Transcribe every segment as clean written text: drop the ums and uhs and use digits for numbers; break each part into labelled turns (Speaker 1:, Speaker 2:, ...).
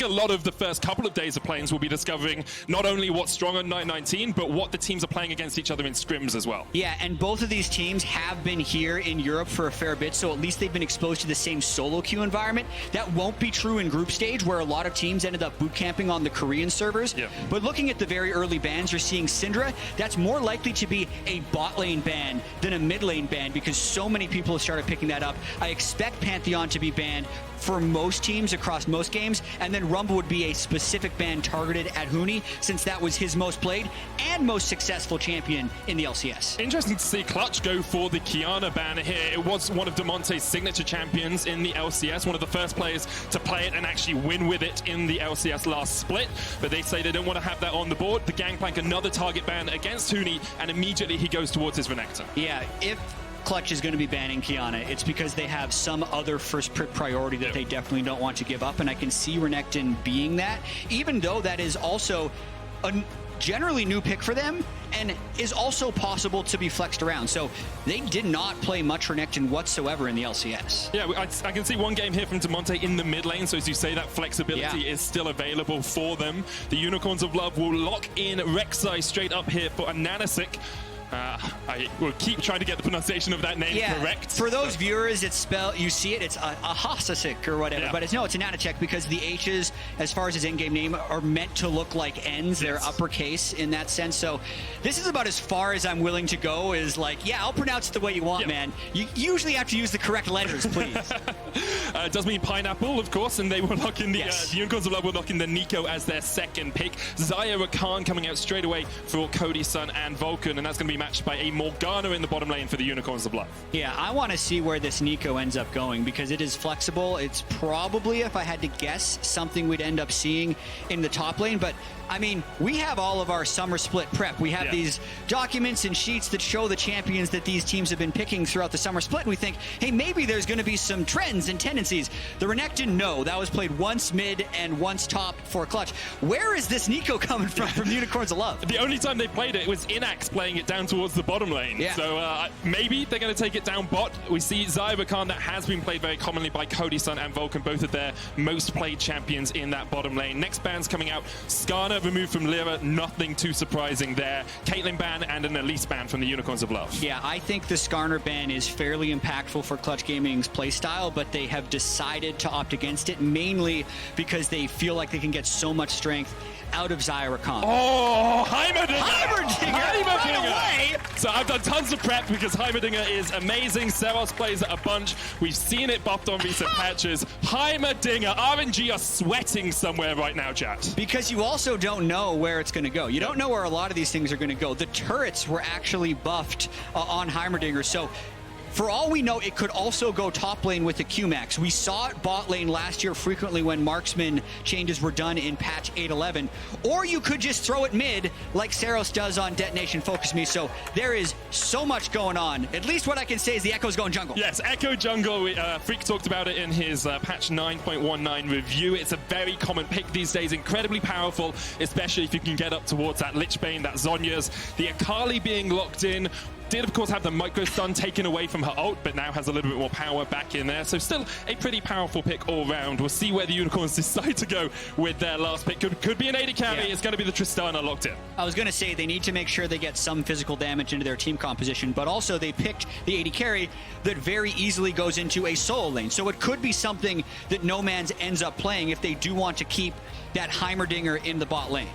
Speaker 1: a lot of the first couple of days of plays we'll be discovering not only what's strong on Night 19, but what the teams are playing against each other in scrims as well.
Speaker 2: Yeah, and both of these teams have been here in Europe for a fair bit, so at least they've been exposed to the same solo queue environment. That won't be true in group stage, where a lot of teams ended up boot camping on the Korean servers.
Speaker 1: Yeah.
Speaker 2: But looking at the very early bans, you're seeing Syndra. That's more likely to be a bot lane ban than a mid lane ban, because so many people have started picking that up. I expect Pantheon to be banned for most teams across most games, and then Rumble would be a specific ban targeted at Huni, since that was his most played and most successful champion in the LCS.
Speaker 1: Interesting to see Clutch go for the Kiana ban here. It was one of Damonte's signature champions in the LCS, one of the first players to play it and actually win with it in the LCS last split, but they say they don't want to have that on the board. The Gangplank, another target ban against Huni, and immediately he goes towards his Renekton.
Speaker 2: Yeah, if Clutch is going to be banning Kiana, it's because they have some other first priority that they definitely don't want to give up, and I can see Renekton being that, even though that is also a generally new pick for them and is also possible to be flexed around. So they did not play much Renekton whatsoever in the LCS.
Speaker 1: Yeah, I can see one game here from Damonte in the mid lane, so as you say, that flexibility is still available for them. The Unicorns of Love will lock in Rek'Sai straight up here for a Nanasik. I will keep trying to get the pronunciation of that name correct.
Speaker 2: For those viewers, it's spelled, you see it, it's a Hasasik or whatever, but it's a Nanachek, because the H's, as far as his in-game name, are meant to look like N's. They're uppercase in that sense. So this is about as far as I'm willing to go, is like, yeah, I'll pronounce it the way you want, man. You usually have to use the correct letters, please.
Speaker 1: It does mean pineapple, of course, and they will lock in the Unicorns of Love will lock in the Nico as their second pick. Zaya Rakan coming out straight away for Cody, Sun, and Vulcan, and that's going to be matched by a Morgana in the bottom lane for the Unicorns of Love.
Speaker 2: Yeah, I want to see where this Nico ends up going, because it is flexible. It's probably, if I had to guess, something we'd end up seeing in the top lane, but I mean, we have all of our summer split prep. We have these documents and sheets that show the champions that these teams have been picking throughout the summer split, and we think, hey, maybe there's going to be some trends and tendencies. The Renekton, no. That was played once mid and once top for Clutch. Where is this Nico coming from Unicorns of Love?
Speaker 1: The only time they played it was Inax playing it down towards the bottom lane.
Speaker 2: Yeah.
Speaker 1: So maybe they're going to take it down bot. We see Zaya Rakan, that has been played very commonly by Cody, Sun, and Vulcan, both of their most played champions in that bottom lane. Next ban's coming out. Skarner removed from Lyra, nothing too surprising there. Caitlyn ban and an Elise ban from the Unicorns of Love.
Speaker 2: Yeah, I think the Skarner ban is fairly impactful for Clutch Gaming's playstyle, but they have decided to opt against it, mainly because they feel like they can get so much strength out of Zaya Rakan.
Speaker 1: Oh, Heimerdinger!
Speaker 2: Heimerdinger!
Speaker 1: So I've done tons of prep because Heimerdinger is amazing. Seros plays it a bunch. We've seen it buffed on recent patches. Heimerdinger, RNG are sweating somewhere right now, chat.
Speaker 2: Because you also don't know where it's going to go. You don't know where a lot of these things are going to go. The turrets were actually buffed on Heimerdinger, so for all we know, it could also go top lane with the Q-Max. We saw it bot lane last year frequently when marksman changes were done in patch 8.11. Or you could just throw it mid like Seros does on Detonation Focus Me. So there is so much going on. At least what I can say is the Echo's going jungle.
Speaker 1: Yes, Echo jungle. Freak talked about it in his patch 9.19 review. It's a very common pick these days. Incredibly powerful, especially if you can get up towards that Lich Bane, that Zhonya's. The Akali being locked in. Did, of course, have the micro stun taken away from her ult, but now has a little bit more power back in there. So still a pretty powerful pick all round. We'll see where the Unicorns decide to go with their last pick. Could be an AD carry. It's going to be the Tristana locked in.
Speaker 2: I was going to say they need to make sure they get some physical damage into their team composition, but also they picked the AD carry that very easily goes into a solo lane. So it could be something that No Man's ends up playing if they do want to keep that Heimerdinger in the bot lane.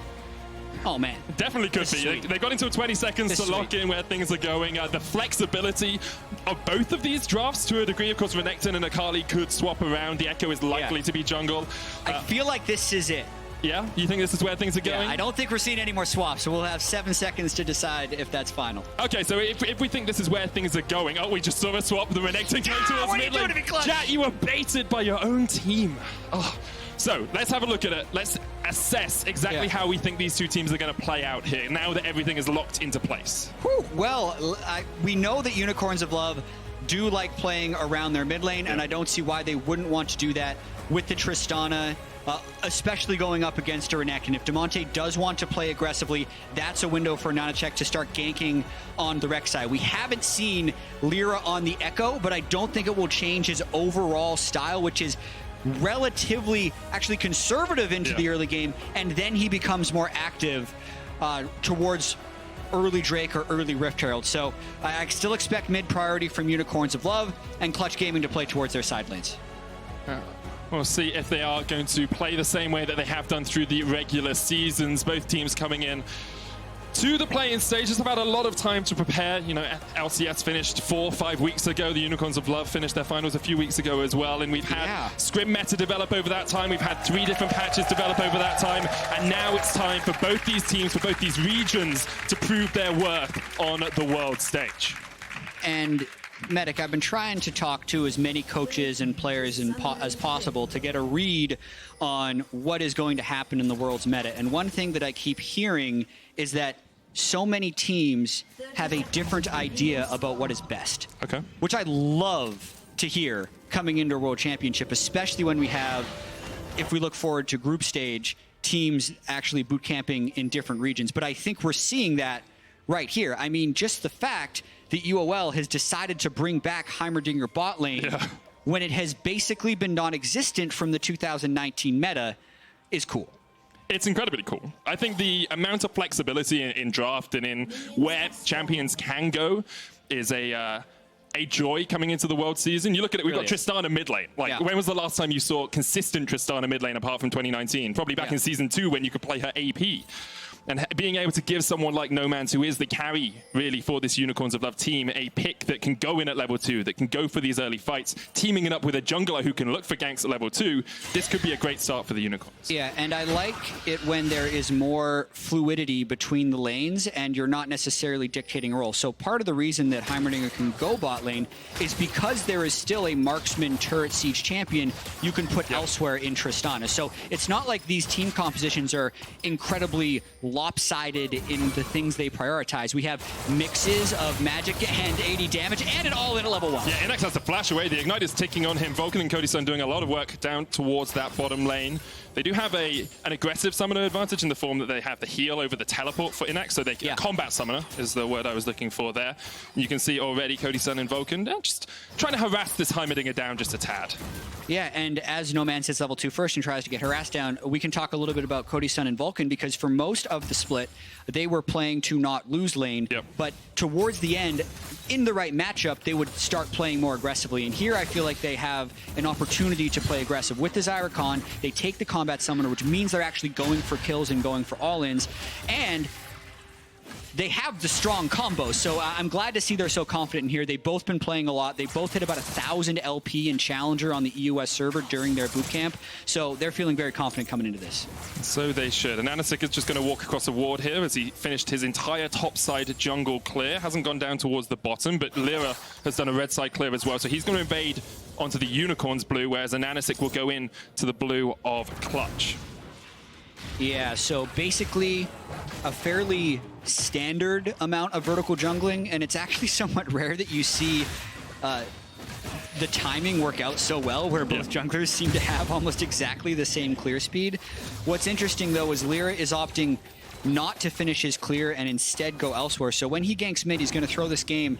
Speaker 2: Oh, man.
Speaker 1: Definitely could be. They got into 20 seconds to lock in where things are going. The flexibility of both of these drafts, to a degree, of course, Renekton and Akali could swap around. The Echo is likely to be jungle.
Speaker 2: I feel like this is it.
Speaker 1: Yeah? You think this is where things are going?
Speaker 2: Yeah, I don't think we're seeing any more swaps, so we'll have 7 seconds to decide if that's final.
Speaker 1: Okay, so if we think this is where things are going, we just saw a swap. The Renekton came towards mid lane. Chat, you were baited by your own team. Oh. So let's have a look at it. Let's assess exactly how we think these two teams are going to play out here now that everything is locked into place.
Speaker 2: Whew. Well, we know that Unicorns of Love do like playing around their mid lane, and I don't see why they wouldn't want to do that with the Tristana, especially going up against a Renekton. If Damonte does want to play aggressively, that's a window for Nanachek to start ganking on the Rek'Sai. We haven't seen Lyra on the Echo, but I don't think it will change his overall style, which is relatively actually conservative into the early game, and then he becomes more active towards early Drake or early Rift Herald. So I still expect mid priority from Unicorns of Love and Clutch Gaming to play towards their side lanes.
Speaker 1: We'll see if they are going to play the same way that they have done through the regular seasons. Both teams coming in to the play-in stage. Just about a lot of time to prepare. You know, LCS finished 4 or 5 weeks ago. The Unicorns of Love finished their finals a few weeks ago as well. And we've had scrim meta develop over that time. We've had 3 different patches develop over that time. And now it's time for both these teams, for both these regions, to prove their worth on the world stage.
Speaker 2: And Medic, I've been trying to talk to as many coaches and players as possible to get a read on what is going to happen in the world's meta. And one thing that I keep hearing is that so many teams have a different idea about what is best.
Speaker 1: Okay.
Speaker 2: Which I love to hear coming into a World Championship, especially when we have, if we look forward to group stage, teams actually boot camping in different regions. But I think we're seeing that right here. I mean, just the fact that UOL has decided to bring back Heimerdinger bot lane when it has basically been non-existent from the 2019 meta is cool.
Speaker 1: It's incredibly cool. I think the amount of flexibility in draft and in where champions can go is a joy coming into the world season. You look at it, we've got Tristana mid lane. Like, when was the last time you saw consistent Tristana mid lane apart from 2019? Probably back in Season 2 when you could play her AP. And being able to give someone like Nomans, who is the carry, really, for this Unicorns of Love team, a pick that can go in at level 2, that can go for these early fights, teaming it up with a jungler who can look for ganks at level 2, this could be a great start for the Unicorns.
Speaker 2: Yeah, and I like it when there is more fluidity between the lanes and you're not necessarily dictating a role. So part of the reason that Heimerdinger can go bot lane is because there is still a marksman turret siege champion you can put elsewhere in Tristana. So it's not like these team compositions are incredibly lopsided in the things they prioritize. We have mixes of magic and 80 damage and it all in at level 1.
Speaker 1: Yeah, Inex has to flash away. The Ignite is ticking on him. Vulcan and Cody Sun doing a lot of work down towards that bottom lane. They do have an aggressive summoner advantage in the form that they have the heal over the teleport for Inex, so they can combat summoner is the word I was looking for there. And you can see already Cody Sun and Vulcan just trying to harass this Heimerdinger down just a tad.
Speaker 2: Yeah, and as Nomans hits level 2 first and tries to get harassed down, we can talk a little bit about Cody Sun and Vulcan, because for most of the split, they were playing to not lose lane, but towards the end, in the right matchup, they would start playing more aggressively. And here I feel like they have an opportunity to play aggressive. With the Zyricon, they take the combat summoner, which means they're actually going for kills and going for all-ins. And they have the strong combos, so I'm glad to see they're so confident in here. They've both been playing a lot. They both hit about 1,000 LP in Challenger on the EUS server during their boot camp, so they're feeling very confident coming into this.
Speaker 1: So they should. And Anasik is just going to walk across a ward here as he finished his entire top side jungle clear. Hasn't gone down towards the bottom, but Lyra has done a red side clear as well, so he's going to invade onto the Unicorns blue, whereas Anasik will go in to the blue of Clutch.
Speaker 2: Yeah, so basically a fairly standard amount of vertical jungling, and it's actually somewhat rare that you see the timing work out so well where both junglers seem to have almost exactly the same clear speed. What's interesting though is Lyra is opting not to finish his clear and instead go elsewhere. So when he ganks mid, he's going to throw this game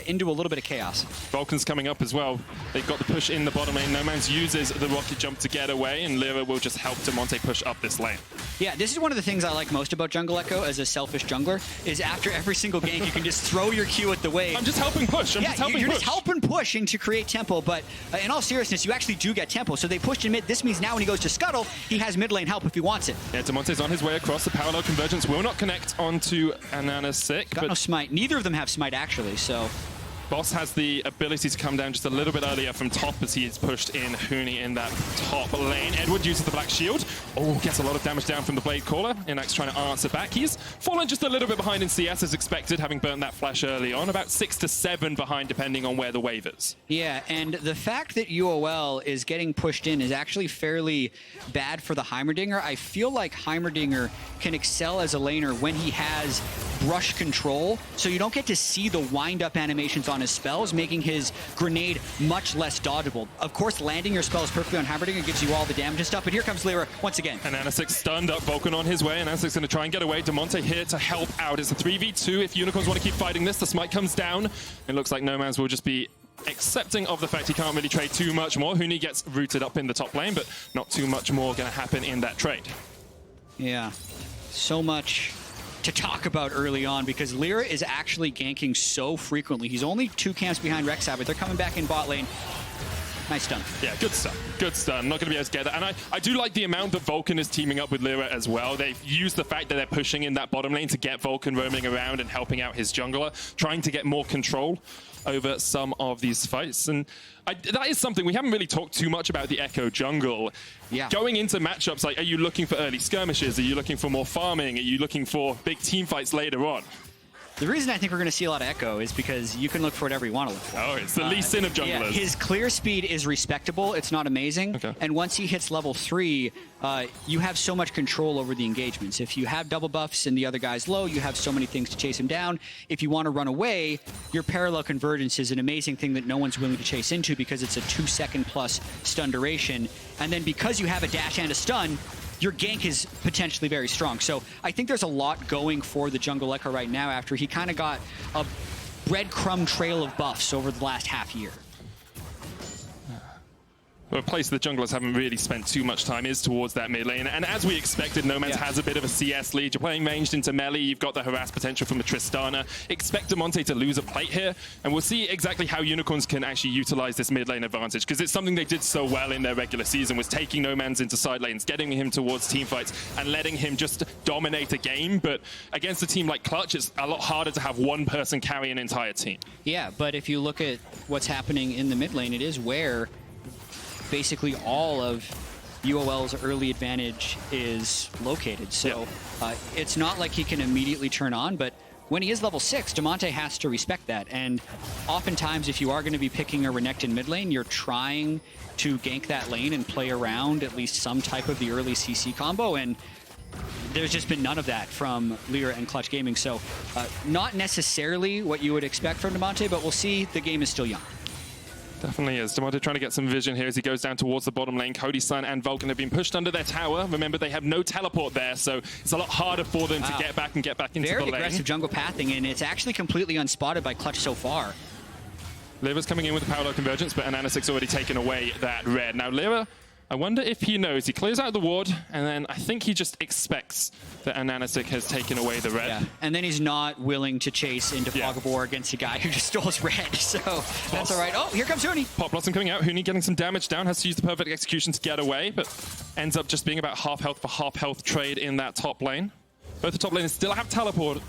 Speaker 2: into a little bit of chaos.
Speaker 1: Vulcan's coming up as well. They've got the push in the bottom lane. Nomans uses the rocket jump to get away, and Lyra will just help Demonte push up this lane.
Speaker 2: Yeah, this is one of the things I like most about Jungle Echo as a selfish jungler, is after every single gank, you can just throw your Q at the wave.
Speaker 1: I'm just helping push.
Speaker 2: You're just helping pushing to create tempo, but in all seriousness, you actually do get tempo. So they pushed in mid. This means now when he goes to Scuttle, he has mid lane help if he wants it.
Speaker 1: Yeah, Demonte's on his way across. The parallel convergence will not connect onto Ananasik.
Speaker 2: Got no smite. Neither of them have smite, actually, so...
Speaker 1: Boss has the ability to come down just a little bit earlier from top as he is pushed in Huni in that top lane. Edward uses the Black Shield. Oh, gets a lot of damage down from the Blade Caller. Inax trying to answer back. He's fallen just a little bit behind in CS as expected, having burnt that flash early on. About 6 to 7 behind, depending on where the wave is.
Speaker 2: Yeah, and the fact that UOL is getting pushed in is actually fairly bad for the Heimerdinger. I feel like Heimerdinger can excel as a laner when he has brush control, so you don't get to see the wind-up animations on his spells, making his grenade much less dodgeable. Of course, landing your spells perfectly on Heimerdinger gives you all the damage and stuff, but here comes Lyra once again.
Speaker 1: And Anasik stunned up, Vulcan on his way, and Anasik's going to try and get away. Demonte here to help out. It's a 3v2 if Unicorns want to keep fighting this. The smite comes down. It looks like Nomans will just be accepting of the fact he can't really trade too much more. Huni gets rooted up in the top lane, but not too much more going to happen in that trade.
Speaker 2: Yeah, so much to talk about early on because Lyra is actually ganking so frequently. He's only 2 camps behind Rek'Sai, but they're coming back in bot lane. Nice stun. Yeah,
Speaker 1: good stun. Good stun. Not going to be able to get that. And I do like the amount that Vulcan is teaming up with Lyra as well. They've used the fact that they're pushing in that bottom lane to get Vulcan roaming around and helping out his jungler, trying to get more control over some of these fights. And that is something we haven't really talked too much about, the Echo jungle.
Speaker 2: Yeah.
Speaker 1: Going into matchups, like, are you looking for early skirmishes? Are you looking for more farming? Are you looking for big team fights later on?
Speaker 2: The reason I think we're going to see a lot of Echo is because you can look for whatever you want to look for.
Speaker 1: Oh, it's the least sin of junglers.
Speaker 2: Yeah, his clear speed is respectable. It's not amazing.
Speaker 1: Okay.
Speaker 2: And once he hits level 3, you have so much control over the engagements. If you have double buffs and the other guy's low, you have so many things to chase him down. If you want to run away, your parallel convergence is an amazing thing that no one's willing to chase into because it's a 2-second plus stun duration. And then because you have a dash and a stun, your gank is potentially very strong. So I think there's a lot going for the jungle Echo right now after he kind of got a breadcrumb trail of buffs over the last half year.
Speaker 1: A place the junglers haven't really spent too much time is towards that mid lane. And as we expected, Nomads has a bit of a CS lead. You're playing ranged into melee. You've got the harass potential from the Tristana. Expect Damonte to lose a plate here. And we'll see exactly how Unicorns can actually utilize this mid lane advantage. Because it's something they did so well in their regular season, was taking Nomads into side lanes, getting him towards team fights, and letting him just dominate a game. But against a team like Clutch, it's a lot harder to have one person carry an entire team.
Speaker 2: Yeah, but if you look at what's happening in the mid lane, it is where basically all of UOL's early advantage is located. So it's not like he can immediately turn on, but when he is level 6, Damonte has to respect that. And oftentimes, if you are going to be picking a Renekton mid lane, you're trying to gank that lane and play around at least some type of the early CC combo. And there's just been none of that from Lyra and Clutch Gaming. So not necessarily what you would expect from Damonte, but we'll see. The game is still young.
Speaker 1: Definitely is. Damonte trying to get some vision here as he goes down towards the bottom lane. Cody Sun and Vulcan have been pushed under their tower. Remember, they have no teleport there, so it's a lot harder for them to get back into the lane.
Speaker 2: Very aggressive jungle pathing, and it's actually completely unspotted by Clutch so far.
Speaker 1: Lyra's coming in with the parallel convergence, but Ananisic's already taken away that red. Now, Lyra, I wonder if he knows. He clears out the ward, and then I think he just expects that Ananisic has taken away the red.
Speaker 2: Yeah, and then he's not willing to chase into Fog of War against a guy who just stole his red, so that's all right. Oh, here comes Huni.
Speaker 1: Pop Blossom coming out. Huni getting some damage down, has to use the perfect execution to get away, but ends up just being about half health for half health trade in that top lane. Both the top laners still have teleport.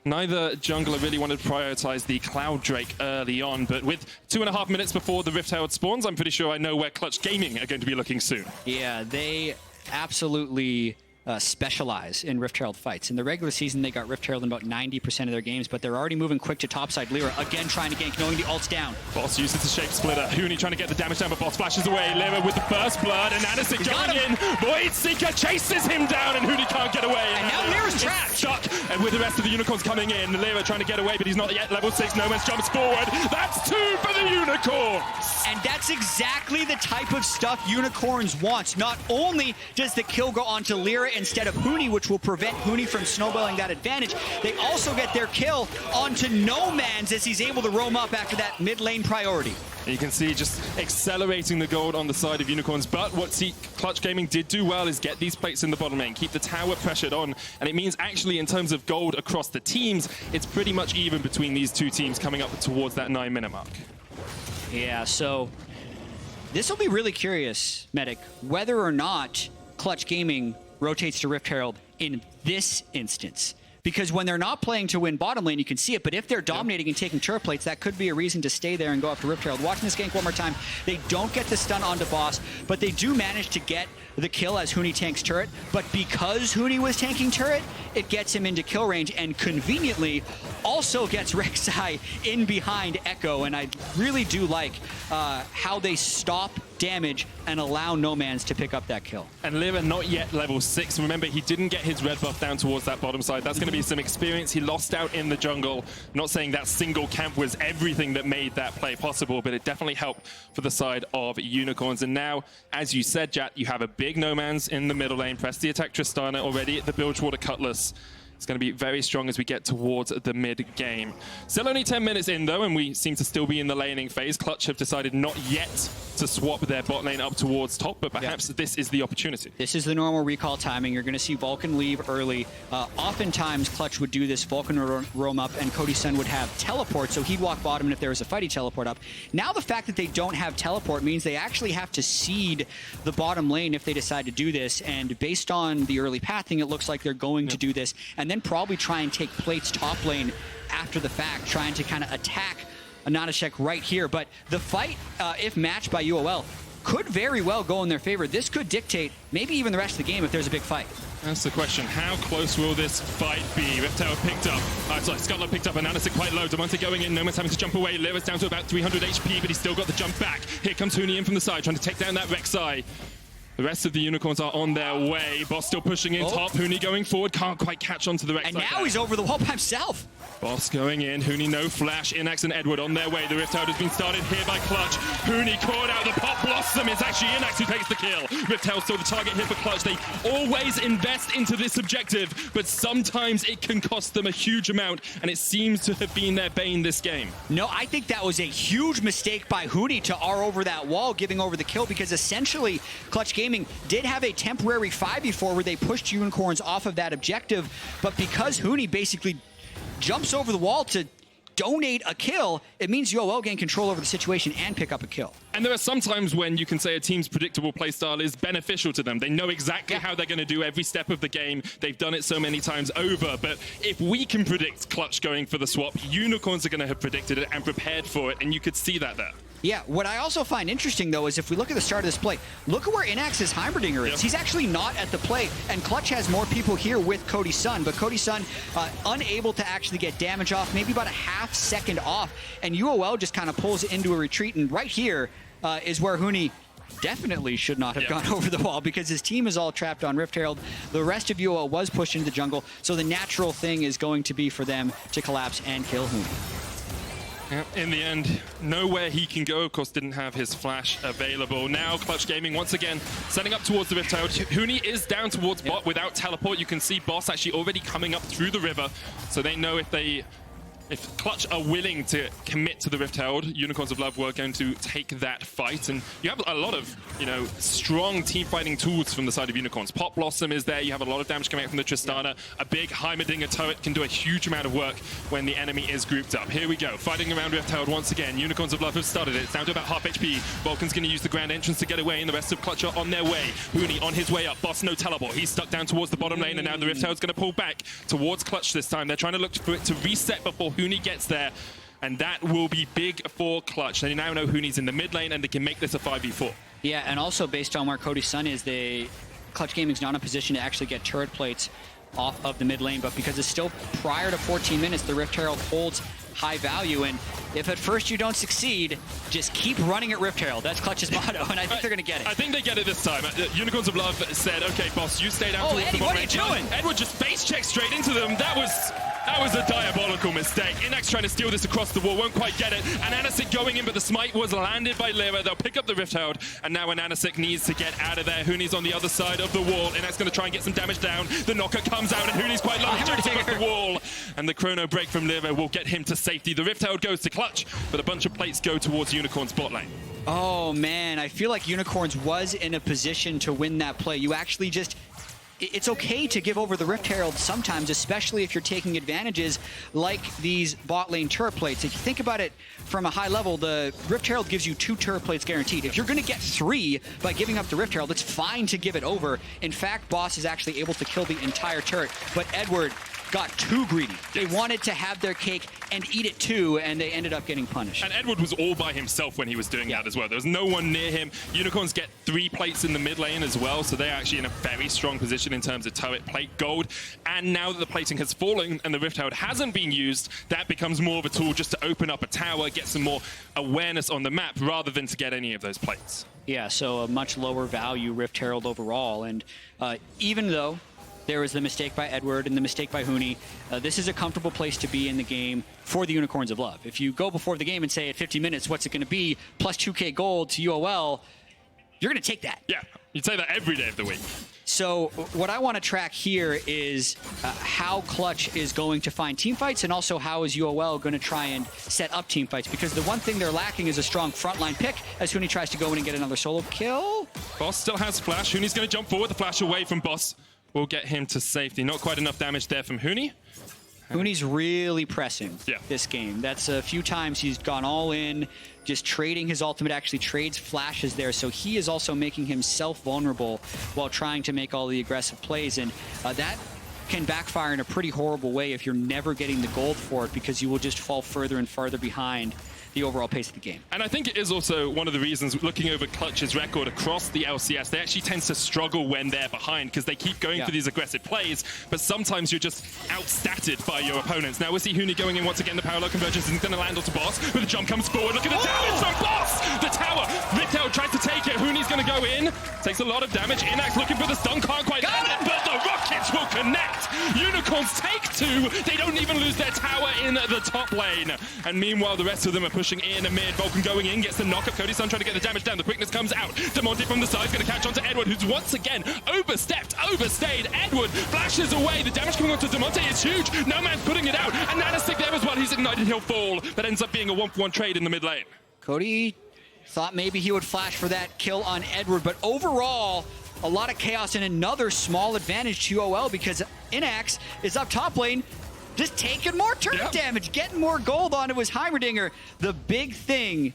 Speaker 1: Neither jungler really wanted to prioritize the Cloud Drake early on, but with 2.5 minutes before the Rift Herald spawns, I'm pretty sure I know where Clutch Gaming are going to be looking soon.
Speaker 2: Yeah, they absolutely specialize in Rift Herald fights. In the regular season, they got Rift Herald in about 90% of their games, but they're already moving quick to topside. Lyra again trying to gank, knowing the ult's down. Boss
Speaker 1: uses the shape splitter. Huni trying to get the damage down, but Boss flashes away. Lyra with the first blood, and Ananisic going in. Void Seeker chases him down, and Huni can't get away.
Speaker 2: And now Lyra's trapped.
Speaker 1: Stuck, and with the rest of the Unicorns coming in, Lyra trying to get away, but he's not yet level 6. No Man's jumps forward. That's 2 for the Unicorns.
Speaker 2: And that's exactly the type of stuff Unicorns wants. Not only does the kill go onto Lyra instead of Huni, which will prevent Huni from snowballing that advantage, they also get their kill onto No Man's as he's able to roam up after that mid lane priority.
Speaker 1: You can see just accelerating the gold on the side of Unicorns, but what Clutch Gaming did do well is get these plates in the bottom lane, keep the tower pressured on, and it means actually in terms of gold across the teams, it's pretty much even between these two teams coming up towards that 9-minute mark.
Speaker 2: Yeah, so this will be really curious, Medic, whether or not Clutch Gaming rotates to Rift Herald in this instance. Because when they're not playing to win bottom lane, you can see it. But if they're dominating and taking turret plates, that could be a reason to stay there and go after Rift Herald. Watching this gank one more time, they don't get the stun onto Boss, but they do manage to get the kill as Huni tanks turret. But because Huni was tanking turret, it gets him into kill range and conveniently also gets Rek'Sai in behind Echo. And I really do like how they stop damage and allow No Man's to pick up that kill.
Speaker 1: And Lyra not yet level 6. Remember, he didn't get his red buff down towards that bottom side. That's going to be some experience he lost out in the jungle. I'm not saying that single camp was everything that made that play possible, but it definitely helped for the side of Unicorns. And now, as you said, Jat, you have a big No Man's in the middle lane. Press the attack Tristana already at the Bilgewater Cutlass. It's going to be very strong as we get towards the mid-game. Still only 10 minutes in, though, and we seem to still be in the laning phase. Clutch have decided not yet to swap their bot lane up towards top, but perhaps this is the opportunity.
Speaker 2: This is the normal recall timing. You're going to see Vulcan leave early. Oftentimes, Clutch would do this. Vulcan would roam up, and Cody Sun would have teleport, so he'd walk bottom, and if there was a fight, he'd teleport up. Now the fact that they don't have teleport means they actually have to seed the bottom lane if they decide to do this, and based on the early pathing, it looks like they're going to do this, and then probably try and take plates top lane after the fact, trying to kind of attack Ananashek right here. But the fight, if matched by UOL, could very well go in their favor. This could dictate maybe even the rest of the game if there's a big fight.
Speaker 1: That's the question. How close will this fight be? Rift Tower picked up. Scotland picked up. Ananasik quite low. Demonte going in. Nomad's having to jump away. Lyra's down to about 300 HP, but he's still got the jump back. Here comes Huni in from the side, trying to take down that Rek'Sai. The rest of the Unicorns are on their way. Boss still pushing in top. Huni going forward. Can't quite catch onto the Rek'Sai.
Speaker 2: And now he's over the wall by himself.
Speaker 1: Boss going in. Huni no flash. Inax and Edward on their way. The Rift Herald has been started here by Clutch. Huni caught out. The Pop Blossom. It's actually Inax who takes the kill. Rift Herald still the target here for Clutch. They always invest into this objective, but sometimes it can cost them a huge amount, and it seems to have been their bane this game.
Speaker 2: No, I think that was a huge mistake by Huni to R over that wall, giving over the kill, because essentially Clutch Gaming did have a temporary 5v4 where they pushed Unicorns off of that objective, but because Huni basically jumps over the wall to donate a kill, it means UOL gain control over the situation and pick up a kill.
Speaker 1: And there are some times when you can say a team's predictable playstyle is beneficial to them. They know exactly how they're going to do every step of the game. They've done it so many times over. But if we can predict Clutch going for the swap, Unicorns are going to have predicted it and prepared for it, and you could see that there.
Speaker 2: Yeah, what I also find interesting, though, is if we look at the start of this play, look at where Inax's Heimerdinger is. Yep. He's actually not at the play, and Clutch has more people here with Cody Sun, but Cody Sun unable to actually get damage off, maybe about a half second off, and UOL just kind of pulls into a retreat, and right here is where Huni definitely should not have gone over the wall, because his team is all trapped on Rift Herald. The rest of UOL was pushed into the jungle, so the natural thing is going to be for them to collapse and kill Huni.
Speaker 1: In the end, nowhere he can go. Of course, didn't have his flash available. Now, Clutch Gaming once again setting up towards the Rift Herald. Huni is down towards bot without teleport. You can see Boss actually already coming up through the river, so they know if Clutch are willing to commit to the Rift Herald, Unicorns of Love were going to take that fight. And you have a lot of, strong team fighting tools from the side of Unicorns. Pop Blossom is there. You have a lot of damage coming out from the Tristana. A big Heimerdinger turret can do a huge amount of work when the enemy is grouped up. Here we go. Fighting around Rift Herald once again. Unicorns of Love have started it. It's down to about half HP. Vulcan's going to use the grand entrance to get away, and the rest of Clutch are on their way. Huni on his way up. Boss no teleport. He's stuck down towards the bottom lane, and now the Rift Herald's going to pull back towards Clutch this time. They're trying to look for it to reset before Huni gets there, and that will be big for Clutch. They now know Huni's in the mid lane, and they can make this a 5v4.
Speaker 2: Yeah, and also based on where Cody Sun is, Clutch Gaming's not in a position to actually get turret plates off of the mid lane, but because it's still prior to 14 minutes, the Rift Herald holds high value, and if at first you don't succeed, just keep running at Rift Herald. That's Clutch's motto, and I think they're going to get it.
Speaker 1: I think they get it this time. Unicorns of Love said, okay, boss, you stay down towards the bottom.
Speaker 2: Eddie, what are you doing?
Speaker 1: Edward just face checked straight into them. That was a diabolical mistake. Inax trying to steal this across the wall, won't quite get it. Ananasik going in, but the smite was landed by Lyra. They'll pick up the Rift Herald, and now Ananasik needs to get out of there. Huni's on the other side of the wall. Inax going to try and get some damage down. The knocker comes out, and Huni's quite low. He jumps off the wall, and the chrono break from Lyra will get him to safety. The Rift Herald goes to Clutch, but a bunch of plates go towards Unicorn's bot lane.
Speaker 2: Oh, man, I feel like Unicorns was in a position to win that play. You actually just... It's okay to give over the Rift Herald sometimes, especially if you're taking advantages like these bot lane turret plates. If you think about it from a high level, the Rift Herald gives you 2 turret plates guaranteed. If you're going to get 3 by giving up the Rift Herald, it's fine to give it over. In fact, Boss is actually able to kill the entire turret, but Edward got too greedy. They wanted to have their cake and eat it too, and they ended up getting punished.
Speaker 1: And Edward was all by himself when he was doing that as well. There was no one near him. Unicorns get 3 plates in the mid lane as well, so they're actually in a very strong position in terms of turret plate gold. And now that the plating has fallen and the Rift Herald hasn't been used, that becomes more of a tool just to open up a tower, get some more awareness on the map, rather than to get any of those plates.
Speaker 2: Yeah, so a much lower value Rift Herald overall. And even though there was the mistake by Edward and the mistake by Huni, this is a comfortable place to be in the game for the Unicorns of Love. If you go before the game and say at 50 minutes, what's it going to be, plus 2K gold to UOL, you're going to take that.
Speaker 1: Yeah, you'd say that every day of the week.
Speaker 2: So what I want to track here is how Clutch is going to find team fights, and also how is UOL going to try and set up team fights, because the one thing they're lacking is a strong frontline pick as Huni tries to go in and get another solo kill.
Speaker 1: Boss still has flash. Huni's going to jump forward. The flash away from Boss will get him to safety. Not quite enough damage there from Huni.
Speaker 2: Huni's really pressing this game. That's a few times he's gone all in, just trading his ultimate, actually trades flashes there. So he is also making himself vulnerable while trying to make all the aggressive plays. And that can backfire in a pretty horrible way if you're never getting the gold for it, because you will just fall further and farther behind the overall pace of the game.
Speaker 1: And I think it is also one of the reasons, looking over Clutch's record across the LCS, they actually tend to struggle when they're behind, because they keep going for these aggressive plays, but sometimes you're just outstatted by your opponents. Now we'll see Huni going in once again. The parallel convergence is going to land onto Boss, but the jump comes forward. Look at the damage from Boss! The tower! Riptail tries to take it. Huni's going to go in. Takes a lot of damage. Inax looking for the stun. Can't quite land it, but the rockets will connect. Unicorns take 2. They don't even lose their tower in the top lane. And meanwhile, the rest of them are pushing in amid. Vulcan going in, gets the knock-up. Cody Sun trying to get the damage down. The quickness comes out. Demonte from the side is going to catch on to Edward, who's once again overstayed. Edward flashes away. The damage coming onto Demonte is huge. No man's putting it out. And Nanastick there as well. He's ignited. He'll fall. That ends up being a 1-for-1 trade in the mid lane.
Speaker 2: Cody thought maybe he would flash for that kill on Edward, but overall, a lot of chaos and another small advantage to UOL, because Inax is up top lane, just taking more turret damage, getting more gold onto his Heimerdinger. The big thing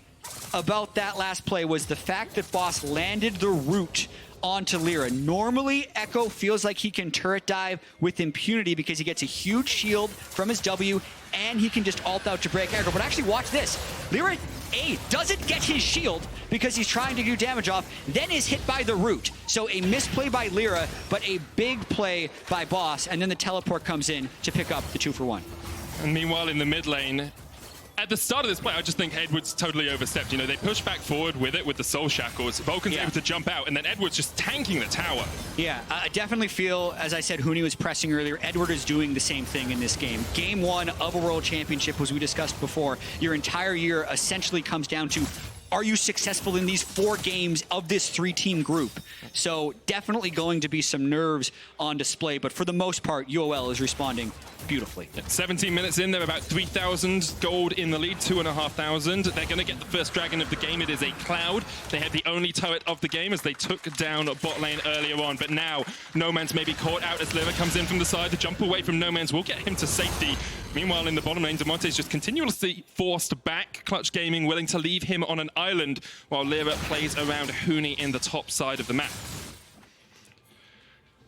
Speaker 2: about that last play was the fact that Boss landed the root onto Lyra. Normally, Echo feels like he can turret dive with impunity because he gets a huge shield from his W, and he can just ult out to break aggro. But actually, watch this. Lyra doesn't get his shield because he's trying to do damage off, then is hit by the root. So a misplay by Lyra, but a big play by Boss, and then the teleport comes in to pick up the 2-for-1.
Speaker 1: And meanwhile, in the mid lane, at the start of this play, I just think Edward's totally overstepped. You know, they push back forward with it, with the Soul Shackles. Vulcan's able to jump out, and then Edward's just tanking the tower. Yeah,
Speaker 2: I definitely feel, as I said, Huni was pressing earlier. Edward is doing the same thing in this game. Game 1 of a World Championship, as we discussed before, your entire year essentially comes down to, are you successful in these 4 games of this 3-team group? So definitely going to be some nerves on display, but for the most part, UOL is responding beautifully.
Speaker 1: 17 minutes in, they're about 3,000 gold in the lead, 2,500. They're going to get the first dragon of the game. It is a Cloud. They had the only turret of the game as they took down bot lane earlier on, but now No Man's may be caught out as Liver comes in from the side. The jump away from No Man's will get him to safety. Meanwhile, in the bottom lane, Demonte is just continuously forced back. Clutch Gaming willing to leave him on an island while Lyra plays around Huni in the top side of the map.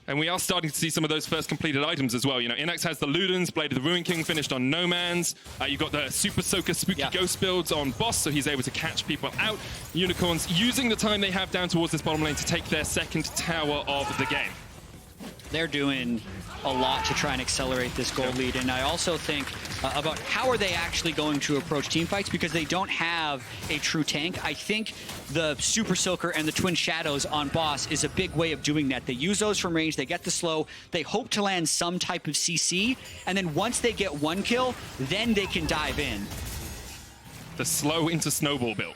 Speaker 1: And we are starting to see some of those first completed items as well. You know, Inax has the Ludens, Blade of the Ruin King finished on No Man's. You've got the Super Soaker Spooky Ghost builds on Boss, so he's able to catch people out. Unicorns using the time they have down towards this bottom lane to take their second tower of the game.
Speaker 2: They're doing a lot to try and accelerate this gold lead, and I also think about how are they actually going to approach team fights, because they don't have a true tank. I think the Super Soaker and the Twin Shadows on Boss is a big way of doing that. They use those from range, they get the slow, they hope to land some type of CC, and then once they get 1 kill, then they can dive in.
Speaker 1: The slow into snowball build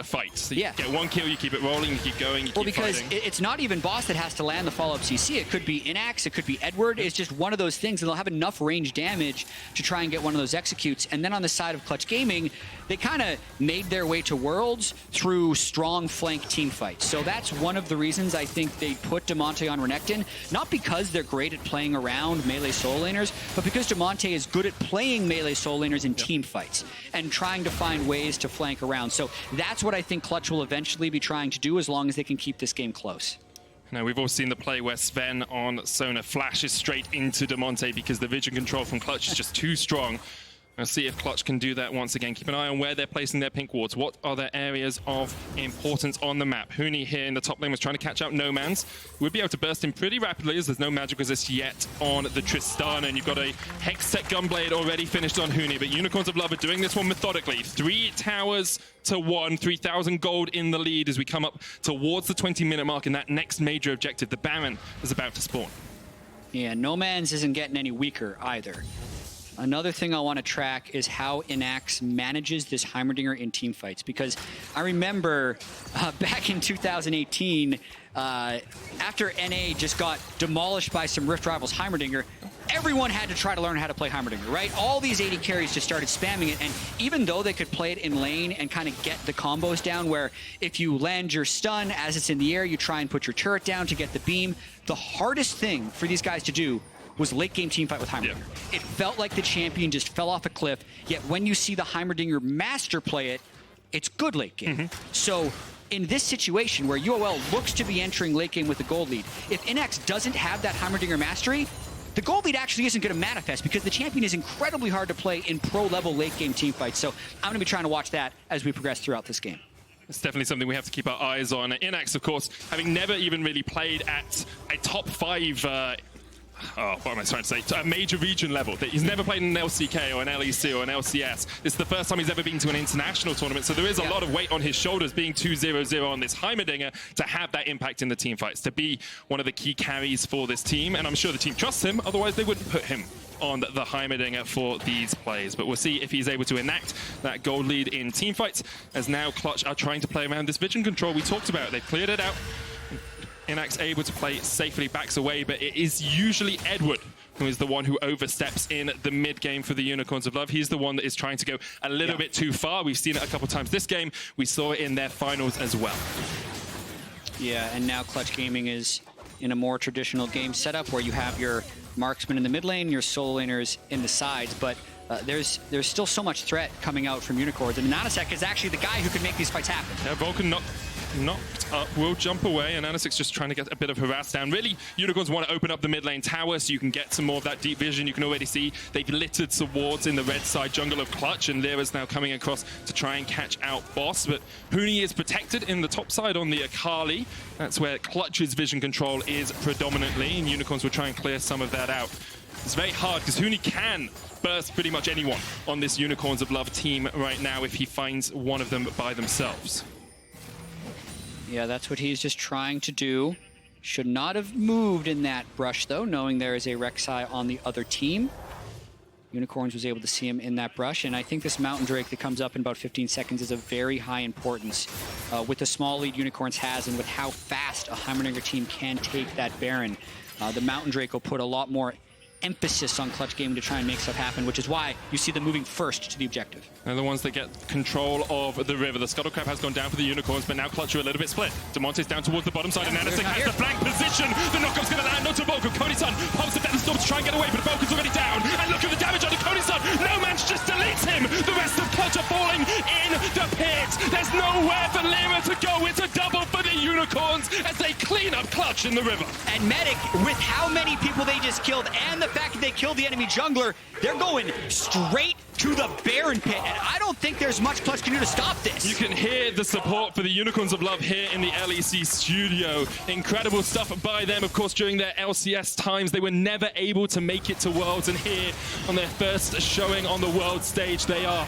Speaker 1: fight. So you get 1 kill, you keep it rolling, you keep going, you keep
Speaker 2: because
Speaker 1: fighting.
Speaker 2: It's not even Boss that has to land the follow-up CC. It could be Inax, it could be Edward. It's just one of those things, and they'll have enough range damage to try and get one of those executes. And then on the side of Clutch Gaming, they kind of made their way to Worlds through strong flank team fights. So that's one of the reasons I think they put Demonte on Renekton, not because they're great at playing around melee soul laners, but because Demonte is good at playing melee soul laners in team fights and trying to find ways to flank around. So that's what I think Clutch will eventually be trying to do, as long as they can keep this game close.
Speaker 1: Now, we've all seen the play where Sven on Sona flashes straight into Demonte because the vision control from Clutch is just too strong. Let's see if Clutch can do that once again. Keep an eye on where they're placing their pink wards. What are their areas of importance on the map? Huni here in the top lane was trying to catch out No Man's. We'd be able to burst him pretty rapidly as there's no magic resist yet on the Tristana. And you've got a Hextech Gunblade already finished on Huni. But Unicorns of Love are doing this one methodically. 3 towers to 1, 3,000 gold in the lead as we come up towards the 20-minute mark. And that next major objective, the Baron, is about to spawn.
Speaker 2: Yeah, No Man's isn't getting any weaker either. Another thing I want to track is how Inax manages this Heimerdinger in team fights, because I remember back in 2018, after NA just got demolished by some Rift Rivals Heimerdinger, everyone had to try to learn how to play Heimerdinger, right? All these AD carries just started spamming it, and even though they could play it in lane and kind of get the combos down, where if you land your stun as it's in the air, you try and put your turret down to get the beam, the hardest thing for these guys to do was late game team fight with Heimerdinger. Yeah. It felt like the champion just fell off a cliff, yet when you see the Heimerdinger master play it, it's good late game. So in this situation where UOL looks to be entering late game with a gold lead, if Inax doesn't have that Heimerdinger mastery, the gold lead actually isn't going to manifest, because the champion is incredibly hard to play in pro-level late-game team fights. So I'm going to be trying to watch that as we progress throughout this game.
Speaker 1: It's definitely something we have to keep our eyes on. Inax, of course, having never even really played at a top 5 what am I trying to say? A major region level. He's never played in an LCK or an LEC or an LCS. This is the first time he's ever been to an international tournament, so there is a lot of weight on his shoulders, being 2-0-0 on this Heimerdinger, to have that impact in the team fights, to be one of the key carries for this team. And I'm sure the team trusts him, otherwise they wouldn't put him on the Heimerdinger for these plays. But we'll see if he's able to enact that gold lead in team fights, as now Clutch are trying to play around this vision control we talked about. They've cleared it out. Inax able to play safely, backs away, but it is usually Edward who is the one who oversteps in the mid game for the Unicorns of Love. He's the one that is trying to go a little bit too far. We've seen it a couple times this game. We saw it in their finals as well.
Speaker 2: Yeah, and now Clutch Gaming is in a more traditional game setup where you have your marksman in the mid lane, your solo laners in the sides, but there's still so much threat coming out from Unicorns, and Nanasek is actually the guy who can make these fights happen.
Speaker 1: Yeah, Vulcan knocked up, will jump away, and Anasik's just trying to get a bit of harass down. Really, Unicorns want to open up the mid lane tower so you can get some more of that deep vision. You can already see they've littered towards in the red side jungle of Clutch, and Lyra's now coming across to try and catch out Boss. But Huni is protected in the top side on the Akali. That's where Clutch's vision control is predominantly, and Unicorns will try and clear some of that out. It's very hard because Huni can burst pretty much anyone on this Unicorns of Love team right now if he finds one of them by themselves.
Speaker 2: Yeah, that's what he's just trying to do. Should not have moved in that brush, though, knowing there is a Rek'Sai on the other team. Unicorns was able to see him in that brush, and I think this Mountain Drake that comes up in about 15 seconds is of very high importance with the small lead Unicorns has and with how fast a Heimerdinger team can take that Baron. The Mountain Drake will put a lot more emphasis on Clutch Gaming to try and make stuff happen, which is why you see them moving first to the objective.
Speaker 1: They're the ones that get control of the river. The Scuttlecrab has gone down for the Unicorns, but now Clutch are a little bit split. Demonte's down towards the bottom side, and Nanasek has the flank position. The knockup's going to land onto Vulcan. Cody-san pops the death storm to try and get away, but Vulcan's already down. And look at the damage onto Cody-san. No man's just deletes him. The rest of Clutch are falling in the pit. There's nowhere for Lyra to go. It's a double for the Unicorns as they clean up Clutch in the river.
Speaker 2: And Medic, with how many people they just killed and the fact that they killed the enemy jungler, they're going straight to the Baron pit, and I don't think there's much Clutch can do to stop this.
Speaker 1: You can hear the support for the Unicorns of Love here in the LEC studio. Incredible stuff by them. Of course, during their LCS times, they were never able to make it to Worlds, and here on their first showing on the world stage, they are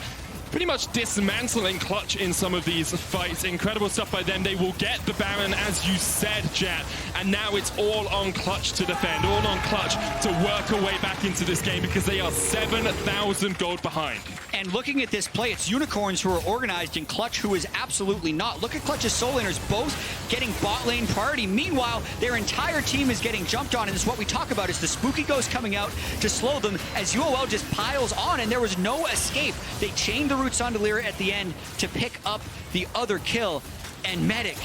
Speaker 1: pretty much dismantling Clutch in some of these fights. Incredible stuff by them. They will get the Baron, as you said, Jat, and now it's all on Clutch to defend, all on Clutch to work a way back into this game, because they are 7,000 gold behind.
Speaker 2: And looking at this play, it's Unicorns who are organized and Clutch who is absolutely not. Look at Clutch's solo laners both getting bot lane priority. Meanwhile, their entire team is getting jumped on, and this is what we talk about, is the Spooky Ghost coming out to slow them as UOL just piles on, and there was no escape. They chained the roots onto Lyra at the end to pick up the other kill. And Medic,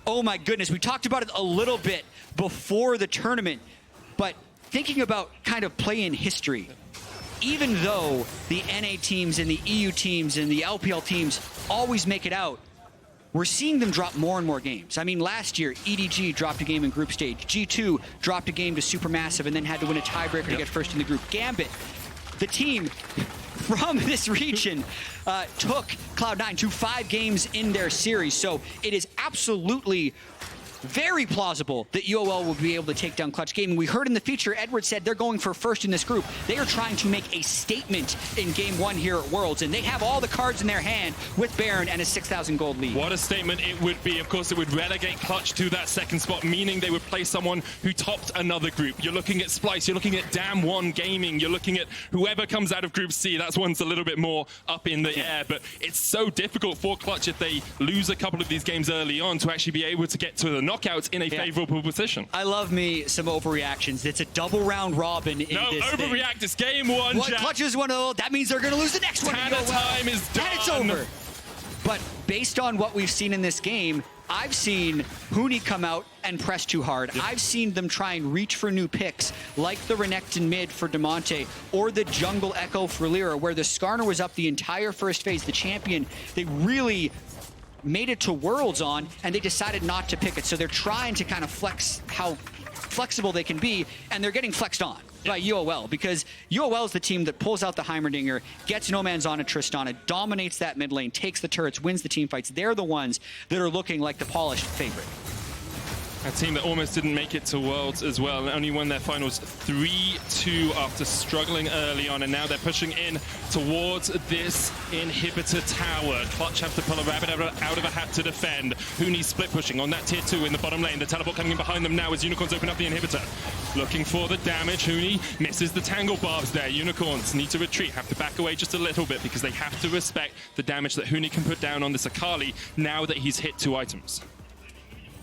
Speaker 2: oh my goodness, we talked about it a little bit before the tournament, but thinking about kind of play in history, even though the NA teams and the EU teams and the LPL teams always make it out, we're seeing them drop more and more games. I mean, last year, EDG dropped a game in group stage. G2 dropped a game to Supermassive and then had to win a tiebreaker to get first in the group. Gambit, the team from this region, took Cloud9 to 5 games in their series. So it is absolutely very plausible that UOL will be able to take down Clutch Gaming. We heard in the feature, Edward said they're going for first in this group. They are trying to make a statement in Game 1 here at Worlds, and they have all the cards in their hand with Baron and a 6,000 gold lead.
Speaker 1: What a statement it would be. Of course, it would relegate Clutch to that second spot, meaning they would play someone who topped another group. You're looking at Splice, you're looking at Dam 1 Gaming, you're looking at whoever comes out of Group C. That's one's a little bit more up in the air, but it's so difficult for Clutch if they lose a couple of these games early on to actually be able to get to the knockouts in a favorable position.
Speaker 2: I love me some overreactions. It's a double round robin in
Speaker 1: no,
Speaker 2: this
Speaker 1: overreact. It's Game 1,
Speaker 2: Jack. Clutch is 1-0. That means they're going to lose the next one.
Speaker 1: Tanner time is done.
Speaker 2: And it's over. But based on what we've seen in this game, I've seen Huni come out and press too hard. Yep. I've seen them try and reach for new picks, like the Renekton mid for Demonte, or the Jungle Echo for Lyra, where the Skarner was up the entire first phase. The champion, they really made it to Worlds on, and they decided not to pick it. So they're trying to kind of flex how flexible they can be, and they're getting flexed on by UOL, because UOL is the team that pulls out the Heimerdinger, gets No Man's on a Tristana, dominates that mid lane, takes the turrets, wins the team fights. They're the ones that are looking like the polished favorite.
Speaker 1: A team that almost didn't make it to Worlds as well, and only won their finals 3-2 after struggling early on, and now they're pushing in towards this inhibitor tower. Clutch have to pull a rabbit out of a hat to defend. Huni split pushing on that tier 2 in the bottom lane. The teleport coming in behind them now as Unicorns open up the inhibitor. Looking for the damage. Huni misses the tangle barbs there. Unicorns need to retreat, have to back away just a little bit because they have to respect the damage that Huni can put down on this Akali now that he's hit 2 items.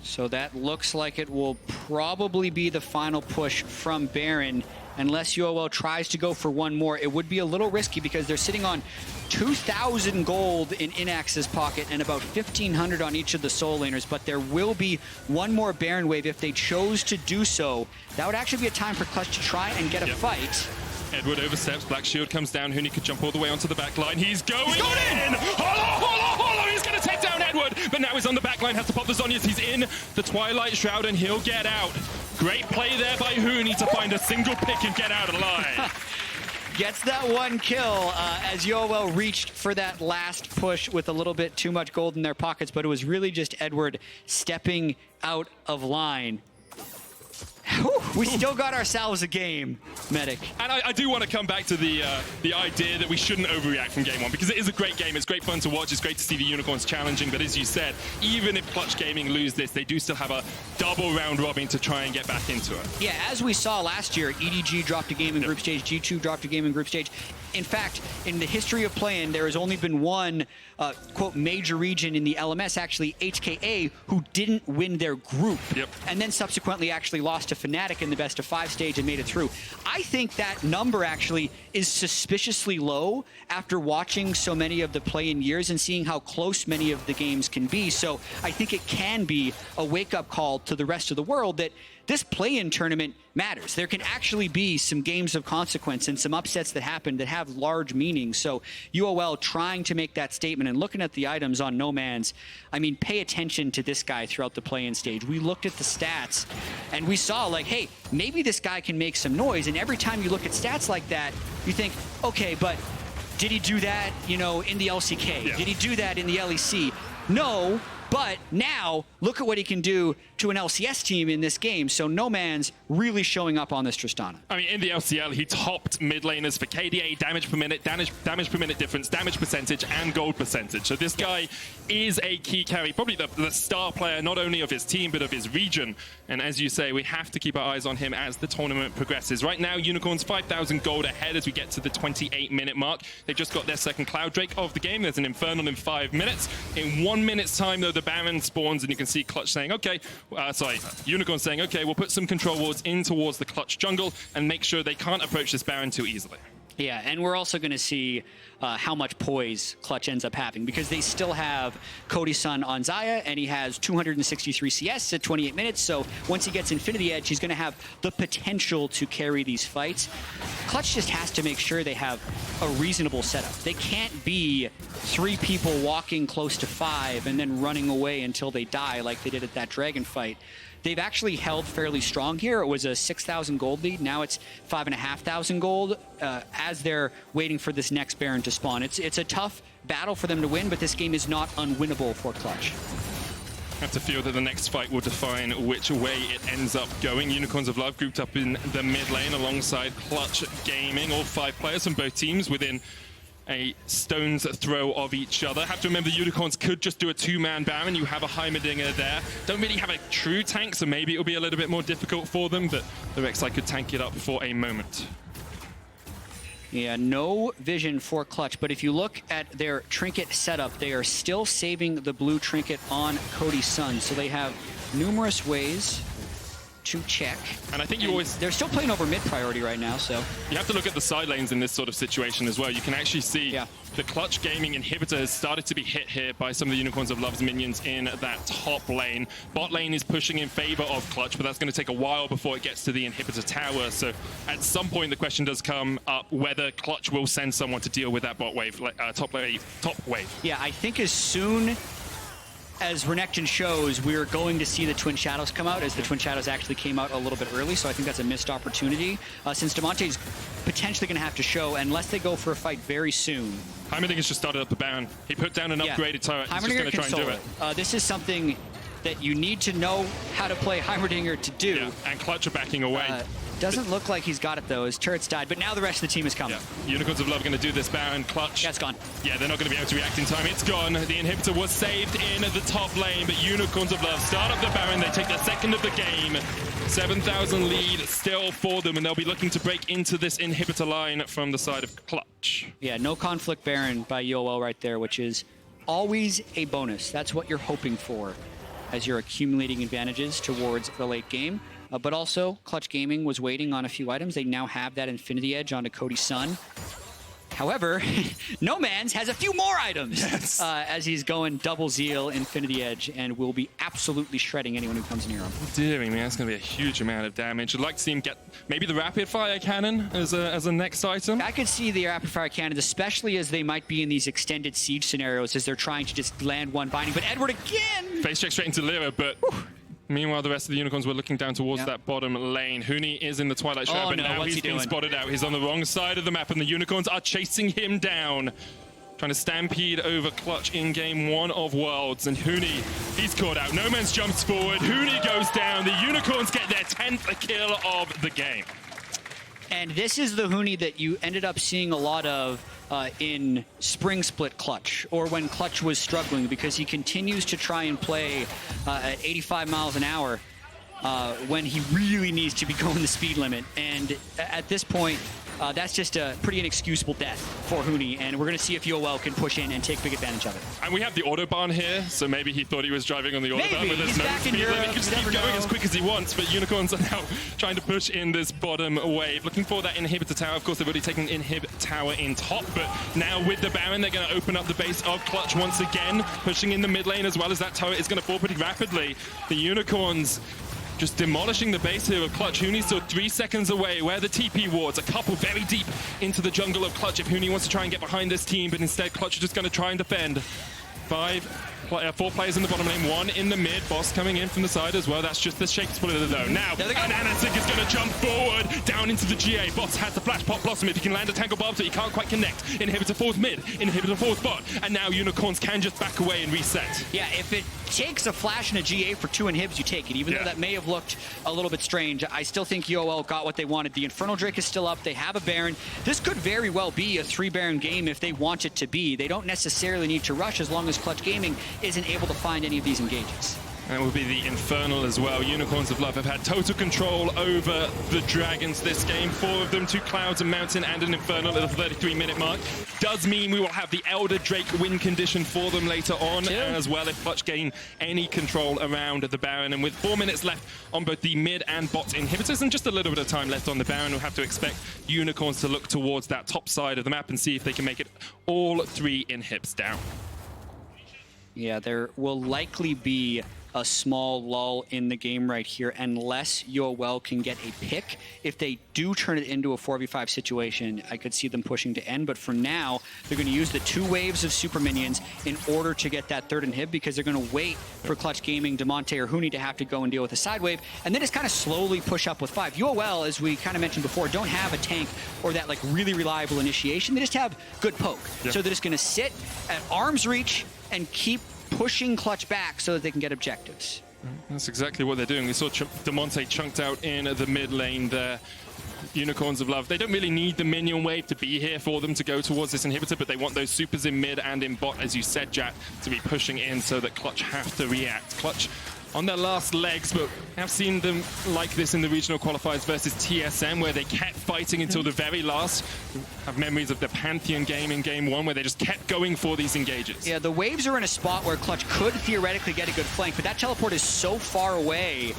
Speaker 2: So that looks like it will probably be the final push from Baron, unless UOL tries to go for one more. It would be a little risky because they're sitting on 2,000 gold in Inax's pocket and about 1,500 on each of the soul laners, but there will be one more Baron wave if they chose to do so. That would actually be a time for Clutch to try and get a fight.
Speaker 1: Edward oversteps, Black Shield comes down, Huni could jump all the way onto the back line. He's going in! Holo! He's going to take down Edward, but now he's on the back line, has to pop the Zhonya's. He's in the Twilight Shroud and he'll get out. Great play there by Huni to find a single pick and get out alive.
Speaker 2: Gets that one kill as UOL reached for that last push with a little bit too much gold in their pockets, but it was really just Edward stepping out of line. We still got ourselves a game, Medic.
Speaker 1: And I do want to come back to the idea that we shouldn't overreact from Game 1, because it is a great game. It's great fun to watch. It's great to see the Unicorns challenging. But as you said, even if Clutch Gaming lose this, they do still have a double round robin to try and get back into it.
Speaker 2: Yeah, as we saw last year, EDG dropped a game in group stage, G2 dropped a game in group stage. In fact, in the history of playing, there has only been one, quote, major region in the LMS, actually HKA, who didn't win their group. And then subsequently actually lost to Fnatic in the best of 5 stage and made it through. I think that number actually is suspiciously low after watching so many of the play-in years and seeing how close many of the games can be. So I think it can be a wake-up call to the rest of the world that this play-in tournament matters. There can actually be some games of consequence and some upsets that happen that have large meanings. So UOL trying to make that statement and looking at the items on No Man's, I mean, pay attention to this guy throughout the play-in stage. We looked at the stats and we saw like, hey, maybe this guy can make some noise. And every time you look at stats like that, you think, okay, but did he do that, you know, in the LCK? Did he do that in the LEC? No. But now, look at what he can do to an LCS team in this game. So No Man's really showing up on this Tristana.
Speaker 1: I mean, in the LCL, he topped mid laners for KDA, damage per minute, damage per minute difference, damage percentage, and gold percentage. So this guy is a key carry, probably the star player, not only of his team, but of his region. And as you say, we have to keep our eyes on him as the tournament progresses. Right now, Unicorns 5,000 gold ahead as we get to the 28-minute mark. They've just got their second Cloud Drake of the game. There's an Infernal in 5 minutes. In 1 minute's time, though, the Baron spawns, and you can see Clutch saying, okay, Unicorn saying, okay, we'll put some control wards in towards the Clutch jungle and make sure they can't approach this Baron too easily.
Speaker 2: Yeah, and we're also going to see how much poise Clutch ends up having, because they still have Cody's son on Xayah, and he has 263 CS at 28 minutes, so once he gets Infinity Edge, he's going to have the potential to carry these fights. Clutch just has to make sure they have a reasonable setup. They can't be 3 people walking close to 5 and then running away until they die like they did at that Dragon fight. They've actually held fairly strong here. It was a 6,000 gold lead. Now it's 5,500 gold as they're waiting for this next Baron to spawn. It's a tough battle for them to win, but this game is not unwinnable for Clutch.
Speaker 1: I have to feel that the next fight will define which way it ends up going. Unicorns of Love grouped up in the mid lane alongside Clutch Gaming. All 5 players from both teams within a stone's throw of each other. Have to remember the Unicorns could just do a 2-man Baron. You have a Heimerdinger there. Don't really have a true tank, so maybe it'll be a little bit more difficult for them, but the Rek'Sai could tank it up for a moment.
Speaker 2: Yeah, no vision for Clutch, but if you look at their trinket setup, they are still saving the blue trinket on Cody's Sun, so they have numerous ways to check.
Speaker 1: And I think
Speaker 2: they're still playing over mid priority right now, so
Speaker 1: you have to look at the side lanes in this sort of situation as well. You can actually see the Clutch Gaming inhibitor has started to be hit here by some of the Unicorns of Love's minions in that top lane. Bot lane is pushing in favor of Clutch, but that's going to take a while before it gets to the inhibitor tower. So at some point the question does come up whether Clutch will send someone to deal with that bot wave, top wave.
Speaker 2: Yeah, I think as soon as Renekton shows, we're going to see the Twin Shadows come out, as the Twin Shadows actually came out a little bit early, so I think that's a missed opportunity. Since Damonte's potentially going to have to show, unless they go for a fight very soon.
Speaker 1: Heimerdinger's just started up the Baron. He put down an upgraded turret. He's just going to try and do it.
Speaker 2: This is something that you need to know how to play Heimerdinger to do.
Speaker 1: Yeah, and Clutch are backing away.
Speaker 2: Doesn't look like he's got it, though. His turret's died, but now the rest of the team is coming.
Speaker 1: Yeah. Unicorns of Love are going to do this Baron. Clutch.
Speaker 2: Yeah, it's gone.
Speaker 1: Yeah, they're not going to be able to react in time. It's gone. The inhibitor was saved in the top lane, but Unicorns of Love start up the Baron. They take their second of the game. 7,000 lead still for them, and they'll be looking to break into this inhibitor line from the side of Clutch.
Speaker 2: Yeah, no conflict Baron by UOL right there, which is always a bonus. That's what you're hoping for as you're accumulating advantages towards the late game. But also, Clutch Gaming was waiting on a few items. They now have that Infinity Edge onto Cody's Sun. However, No Man's has a few more items as he's going double Zeal Infinity Edge and will be absolutely shredding anyone who comes near him.
Speaker 1: Dear me, that's going to be a huge amount of damage. I'd like to see him get maybe the Rapid Fire Cannon as a next item.
Speaker 2: I could see the Rapid Fire Cannons, especially as they might be in these extended siege scenarios as they're trying to just land one binding. But Edward again!
Speaker 1: Face check straight into Lyra, but... Meanwhile, the rest of the Unicorns were looking down towards that bottom lane. Huni is in the Twilight Shroud, but now he's being spotted out. He's on the wrong side of the map, and the Unicorns are chasing him down. Trying to stampede over Clutch in game 1 of Worlds. And Huni, he's caught out. No Man's jumps forward. Huni goes down. The Unicorns get their 10th kill of the game.
Speaker 2: And this is the Huni that you ended up seeing a lot of in Spring Split Clutch, or when Clutch was struggling, because he continues to try and play at 85 miles an hour when he really needs to be going the speed limit. And at this point, that's just a pretty inexcusable death for Huni, and we're going to see if UOL can push in and take big advantage of it.
Speaker 1: And we have the Autobahn here, so maybe he thought he was driving on the Autobahn, but there's no speed limit. He can just keep going as quick as he wants, but Unicorns are now trying to push in this bottom wave. Looking for that inhibitor tower. Of course, they've already taken inhib tower in top, but now with the Baron, they're going to open up the base of Clutch once again, pushing in the mid lane as well as that turret is going to fall pretty rapidly. The Unicorns just demolishing the base here of Clutch. Huni's still 3 seconds away. Where the TP wards, a couple very deep into the jungle of Clutch if Huni wants to try and get behind this team, but instead Clutch is just going to try and defend. 4 players in the bottom lane, 1 in the mid. Boss coming in from the side as well. That's just the shape splitter though. Now, Anasik is going to jump forward down into the GA. Boss has the flash pop blossom. If he can land a tangle barb, so he can't quite connect. Inhibitor falls mid, inhibitor falls bot, and now Unicorns can just back away and reset.
Speaker 2: Yeah, if it takes a flash and a GA for 2 inhibs, you take it. Even though that may have looked a little bit strange, I still think UOL got what they wanted. The Infernal Drake is still up. They have a Baron. This could very well be a 3 Baron game if they want it to be. They don't necessarily need to rush as long as Clutch Gaming isn't able to find any of these engages.
Speaker 1: And it will be the Infernal as well. Unicorns of Love have had total control over the Dragons this game. 4 of them, 2 Clouds, a Mountain, and an Infernal at the 33-minute mark. Does mean we will have the Elder Drake win condition for them later on as well if Clutch gain any control around the Baron. And with 4 minutes left on both the mid and bot inhibitors and just a little bit of time left on the Baron, we'll have to expect Unicorns to look towards that top side of the map and see if they can make it all 3 inhibs down.
Speaker 2: Yeah, there will likely be a small lull in the game right here unless UOL can get a pick. If they do turn it into a 4v5 situation, I could see them pushing to end, but for now, they're going to use the 2 waves of super minions in order to get that 3rd inhib, because they're going to wait for Clutch Gaming, Damonte, or Huni to have to go and deal with a side wave, and then just kind of slowly push up with 5. UOL, as we kind of mentioned before, don't have a tank or that like really reliable initiation. They just have good poke. So they're just going to sit at arm's reach and keep pushing Clutch back so that they can get objectives.
Speaker 1: That's exactly what they're doing. We saw Demonte chunked out in the mid lane there. Unicorns of Love, they don't really need the minion wave to be here for them to go towards this inhibitor, but they want those supers in mid and in bot, as you said, Jack, to be pushing in so that Clutch have to react. Clutch on their last legs, but I've seen them like this in the regional qualifiers versus TSM, where they kept fighting until the very last. I have memories of the Pantheon game in Game 1, where they just kept going for these engages.
Speaker 2: Yeah, the waves are in a spot where Clutch could theoretically get a good flank, but that teleport is so far away.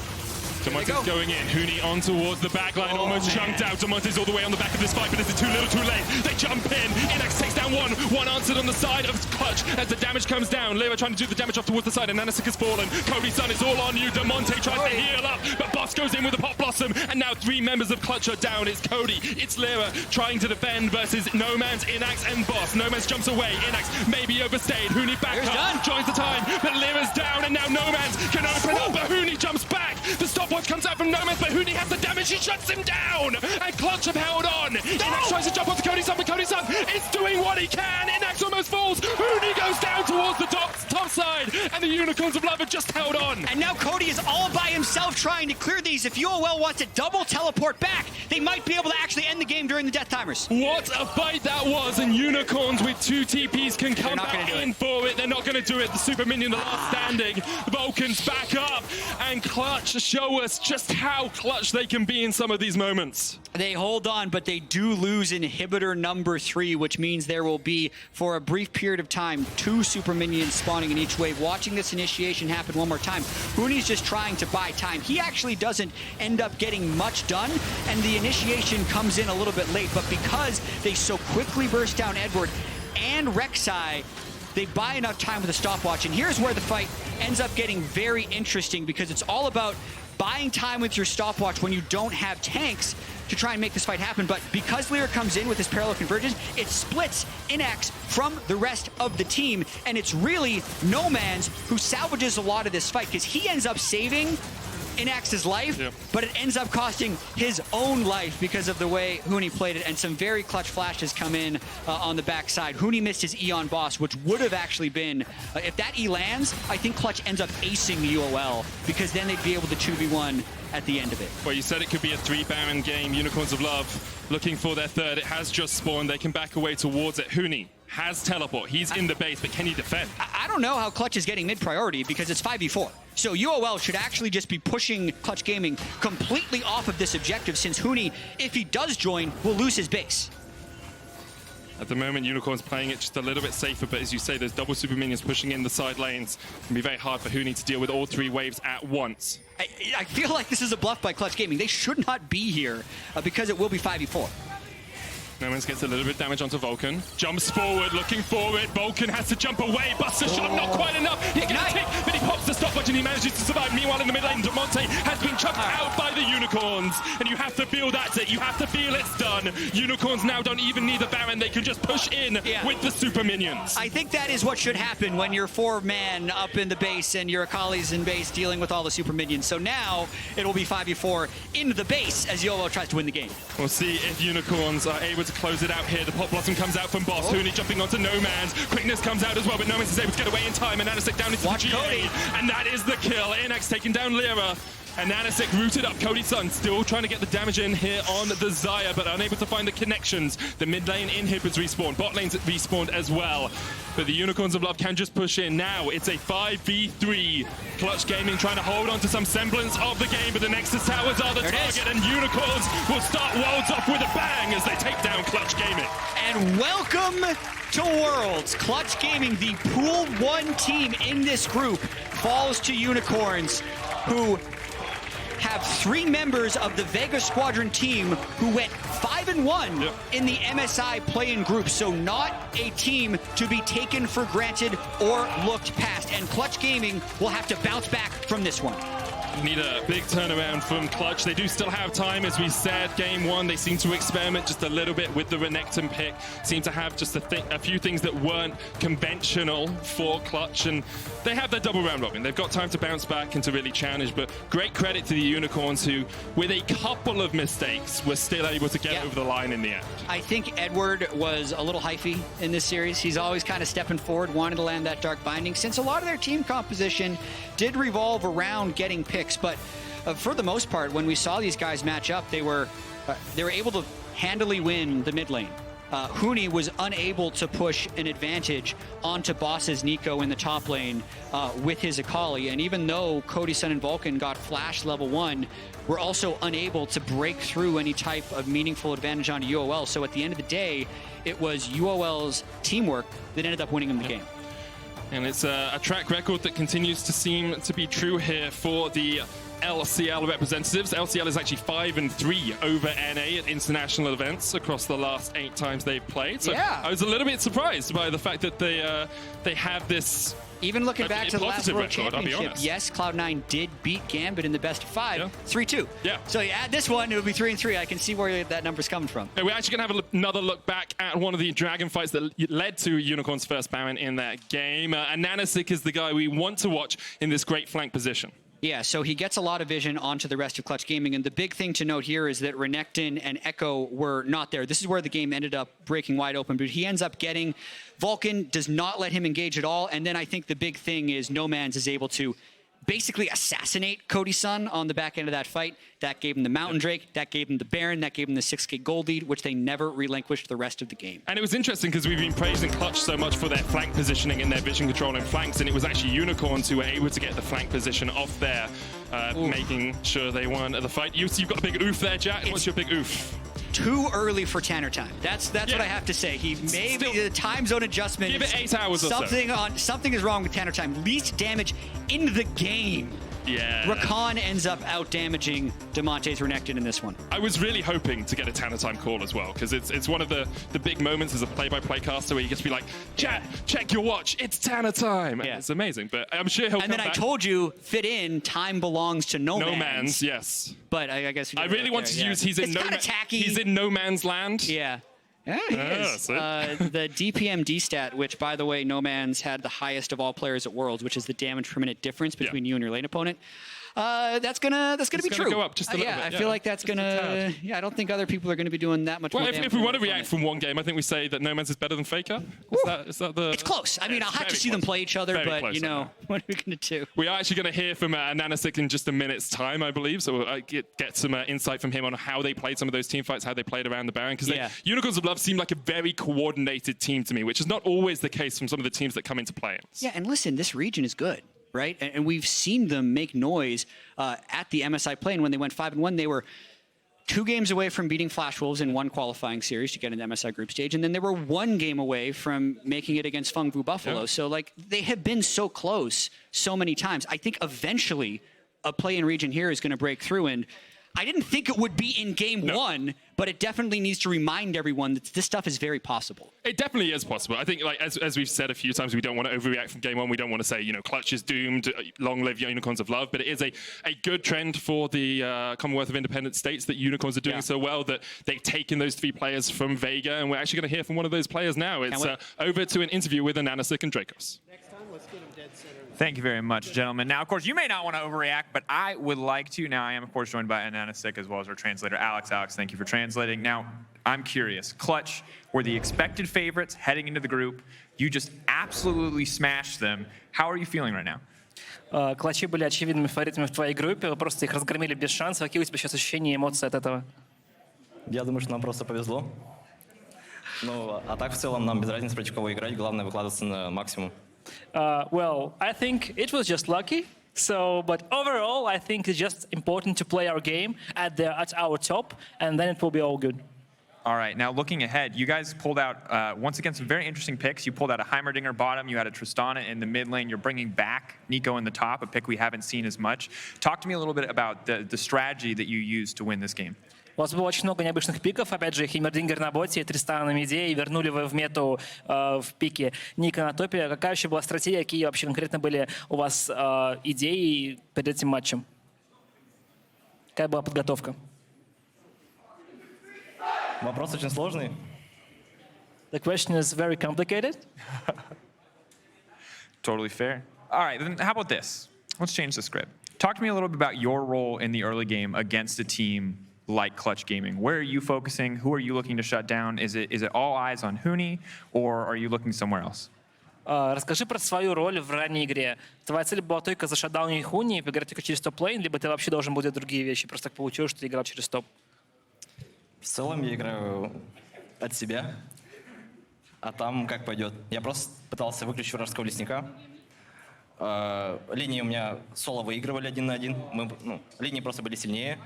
Speaker 1: Demonte's going in. Huni on towards the back line, almost chunked out. Demonte's all the way on the back of this fight, but this is too little, too late. They jump in. Inax takes down one. One answered on the side of Clutch as the damage comes down. Lyra trying to do the damage off towards the side, and Nanasik has fallen. Cody's son is all on you. Demonte tries to heal up, but Boss goes in with a Pop Blossom, and now 3 members of Clutch are down. It's Cody, it's Lyra trying to defend versus Noman's, Inax, and Boss. Noman's jumps away. Inax maybe overstayed. Huni back up, joins the time, but Lyra's down, and now Noman's can open up, but Huni jumps back. The stopwatch comes out from Noman's, but Huni has the damage. He shuts him down, and Clutch have held on. Inax tries to jump onto Cody's son, but Cody's son is doing what he can. Inax almost falls. Huni goes down towards the top side, and the Unicorns of Love have just held on.
Speaker 2: And now Cody is all by himself trying to clear these. If UOL wants to double teleport back, they might be able to actually end the game during the death timers.
Speaker 1: What a fight that was, and Unicorns with 2 TPs can come back in for it. They're not going to do it. The super minion, the last standing. Vulcan's back up, and Clutch show us just how clutch they can be in some of these moments.
Speaker 2: They hold on, but they do lose inhibitor number 3, which means there will be, for a brief period of time, 2 super minions spawning in each wave. Watching this initiation happen one more time, Huni's just trying to buy time. He actually doesn't end up getting much done, and the initiation comes in a little bit late, but because they so quickly burst down Edward and Rek'Sai, they buy enough time with a stopwatch. And here's where the fight ends up getting very interesting, because it's all about buying time with your stopwatch when you don't have tanks to try and make this fight happen. But because Lyra comes in with his parallel convergence, it splits Inax from the rest of the team, and it's really Noman's who salvages a lot of this fight, because he ends up saving Inax's life, but it ends up costing his own life because of the way Huni played it, and some very clutch flashes come in on the backside. Huni missed his E on Boss, which would have actually been, if that E lands, I think Clutch ends up acing the UOL, because then they'd be able to 2v1 at the end of it.
Speaker 1: Well, you said it could be a 3 Baron game. Unicorns of Love looking for their third. It has just spawned. They can back away towards it. Huni has teleport. He's in the base, but can he defend?
Speaker 2: I don't know how Clutch is getting mid-priority, because it's 5v4. So UOL should actually just be pushing Clutch Gaming completely off of this objective, since Huni, if he does join, will lose his base.
Speaker 1: At the moment, Unicorn's playing it just a little bit safer, but as you say, there's double super minions pushing in the side lanes. It can be very hard for Huni to deal with all 3 waves at once.
Speaker 2: I feel like this is a bluff by Clutch Gaming. They should not be here, because it will be 5v4.
Speaker 1: Nomans gets a little bit of damage onto Vulcan. Jumps forward, looking forward. Vulcan has to jump away. Buster shot, not quite enough. He gets kick, but he pops the stopwatch and he manages to survive. Meanwhile, in the mid lane, Demonte has been chucked out by the Unicorns. And you have to feel that's it. You have to feel it's done. Unicorns now don't even need the Baron. They can just push in with the super minions.
Speaker 2: I think that is what should happen when you're 4-man up in the base and your Akali's in base dealing with all the super minions. So now it will be 5v4 in the base as YOLO tries to win the game.
Speaker 1: We'll see if Unicorns are able to close it out here. The Pop Blossom comes out from Boss. Huni jumping onto Noman's. Quickness comes out as well, but Noman's is able to get away in time, and Nanasik down into the GA.
Speaker 2: Cody.
Speaker 1: And that is the kill. Inax taking down Lyra. And Nanasik rooted up. Cody's son still trying to get the damage in here on the Xayah, but unable to find the connections. The mid lane inhibitors respawn. Bot lane's respawned as well. But the Unicorns of Love can just push in. Now it's a 5v3. Clutch Gaming trying to hold on to some semblance of the game, but the Nexus Towers are the target, and Unicorns will start Worlds off with a bang as they take down Clutch Gaming.
Speaker 2: And welcome to Worlds. Clutch Gaming, the Pool 1 team in this group, falls to Unicorns, who have 3 members of the Vega Squadron team who went 5-1 in the MSI play-in group. So not a team to be taken for granted or looked past. And Clutch Gaming will have to bounce back from this one.
Speaker 1: Need a big turnaround from Clutch. They do still have time, as we said. Game one, they seem to experiment just a little bit with the Renekton pick. Seem to have just a few things that weren't conventional for Clutch, and they have their double round robin. They've got time to bounce back and to really challenge, but great credit to the Unicorns, who, with a couple of mistakes, were still able to get over the line in the end.
Speaker 2: I think Edward was a little hyphy in this series. He's always kind of stepping forward, wanting to land that Dark Binding, since a lot of their team composition did revolve around getting picks. But for the most part, when we saw these guys match up, they were able to handily win the mid lane. Huni was unable to push an advantage onto Boss's Nico in the top lane with his Akali. And even though Cody, Sun, and Vulcan got flash level 1, we're also unable to break through any type of meaningful advantage onto UOL. So at the end of the day, it was UOL's teamwork that ended up winning them the game.
Speaker 1: And it's a track record that continues to seem to be true here for the LCL representatives. LCL is actually 5-3 over NA at international events across the last 8 times they've played. So I was a little bit surprised by the fact that they have this.
Speaker 2: Even looking back to the last World
Speaker 1: record,
Speaker 2: Championship, yes, Cloud9 did beat Gambit in the best of 5, 3-2.
Speaker 1: Yeah.
Speaker 2: So you add this one, it would be 3-3. I can see where that number's coming from.
Speaker 1: And we're actually going to have another look back at one of the Dragon fights that led to Unicorn's first Baron in that game. And Nanasik is the guy we want to watch in this great flank position.
Speaker 2: Yeah, so he gets a lot of vision onto the rest of Clutch Gaming, and the big thing to note here is that Renekton and Echo were not there. This is where the game ended up breaking wide open, but he ends up getting Vulcan, does not let him engage at all, and then I think the big thing is Nomans is able to basically assassinate Cody Sun on the back end of that fight. That gave him the Mountain Drake, that gave him the Baron, that gave him the 6k gold lead, which they never relinquished the rest of the game.
Speaker 1: And it was interesting because we've been praising Clutch so much for their flank positioning and their vision control in flanks, and it was actually Unicorns who were able to get the flank position off there, making sure they won the fight. You've got a big oof there, Jack. What's your big oof?
Speaker 2: Too early for Tanner time. That's what I have to say. He maybe the time zone adjustment.
Speaker 1: Give it 8 hours or so.
Speaker 2: Something is wrong with Tanner time. Least damage in the game.
Speaker 1: Yeah.
Speaker 2: Rakan ends up out-damaging Damonte's Renekton in this one.
Speaker 1: I was really hoping to get a Tanner time call as well, because it's one of the big moments as a play-by-play caster where you get to be like, Chat, check your watch, it's Tanner time.
Speaker 2: Yeah.
Speaker 1: It's amazing, but I'm sure he'll
Speaker 2: And then I told you, fit in, time belongs to Nomans.
Speaker 1: Nomans, yes.
Speaker 2: But I guess...
Speaker 1: I really want to use, he's in no man's land.
Speaker 2: Yeah. Yeah, he is. The DPMD stat, which, by the way, Nomans had the highest of all players at Worlds, which is the damage per minute difference between you and your lane opponent. That's gonna be true.
Speaker 1: Go up just a little bit.
Speaker 2: I feel like that's gonna. Yeah, I don't think other people are gonna be doing that much.
Speaker 1: Well,
Speaker 2: more
Speaker 1: if we want to react from one game, I think we say that Nomans is better than Faker. Is that the?
Speaker 2: It's close. I mean, I'll have to see them play each other, but you know, what are we gonna do?
Speaker 1: We are actually going to hear from Nanasik in just a minute's time, I believe. So we'll get some insight from him on how they played some of those team fights, how they played around the Baron. Because Unicorns of Love seem like a very coordinated team to me, which is not always the case from some of the teams that come into play.
Speaker 2: Yeah, and listen, this region is good. Right, and we've seen them make noise at the MSI plane when they went 5-1. They were 2 games away from beating Flash Wolves in one qualifying series to get into MSI group stage, and then they were 1 game away from making it against Feng Vu Buffalo. Yeah. So, like, they have been so close so many times. I think eventually a play-in region here is going to break through, and I didn't think it would be in game 1, but it definitely needs to remind everyone that this stuff is very possible.
Speaker 1: It definitely is possible. I think, like as we've said a few times, we don't want to overreact from game 1. We don't want to say, you know, Clutch is doomed, long live Unicorns of Love. But it is a good trend for the Commonwealth of Independent States that Unicorns are doing so well that they've taken those 3 players from Vega, and we're actually going to hear from one of those players now. It's over to an interview with Nanasik and Dracos.
Speaker 3: Thank you very much, gentlemen. Now, of course, you may not want to overreact, but I would like to. Now, I am, of course, joined by Nanasik as well as our translator, Alex. Alex, thank you for translating. Now, I'm curious. Clutch were the expected favorites heading into the group. You just absolutely smashed them. How are you feeling right now?
Speaker 4: Клатчи были очевидными фаворитами в твоей группе. Вы просто их разгромили без шансов. Какие у тебя сейчас ощущения и эмоции от этого?
Speaker 5: Я думаю, что нам просто повезло. Ну, а так в целом нам без разницы, против кого играть. Главное выкладываться на максимум.
Speaker 4: Well, I think it was just lucky. So, but overall, I think it's just important to play our game at our top, and then it will be all good.
Speaker 3: All right, now looking ahead, you guys pulled out, once again, some very interesting picks. You pulled out a Heimerdinger bottom, you had a Tristana in the mid lane, you're bringing back Nico in the top, a pick we haven't seen as much. Talk to me a little bit about the strategy that you used to win this game.
Speaker 4: У вас было очень много необычных пиков. Опять же, Heimerdinger на боте, Тристана на миде, и вернули вы в мету в пике Ника на топе. Какая вообще была стратегия, какие вообще конкретно были у вас идеи перед этим матчем? Какая была подготовка?
Speaker 5: Вопрос очень сложный.
Speaker 4: The question is very complicated.
Speaker 3: Totally fair. All right, then how about this? Let's change the script. Talk to me a little bit about your role in the early game against a team like Clutch Gaming. Where are you focusing? Who are you looking to shut down? Is it all eyes on Huni, or are you looking somewhere else?
Speaker 4: Расскажи про свою роль в ранней игре. Твоя цель была только зашатдаунить Хуни и поиграть только через топ-лейн, либо ты вообще должен был делать другие вещи? Просто так получилось, что ты играл через топ.
Speaker 5: В целом я играю от себя, а там как пойдет. Я просто пытался выключить вражеского лесника. Линии у меня соло выигрывали 1 на 1. Линии просто были сильнее.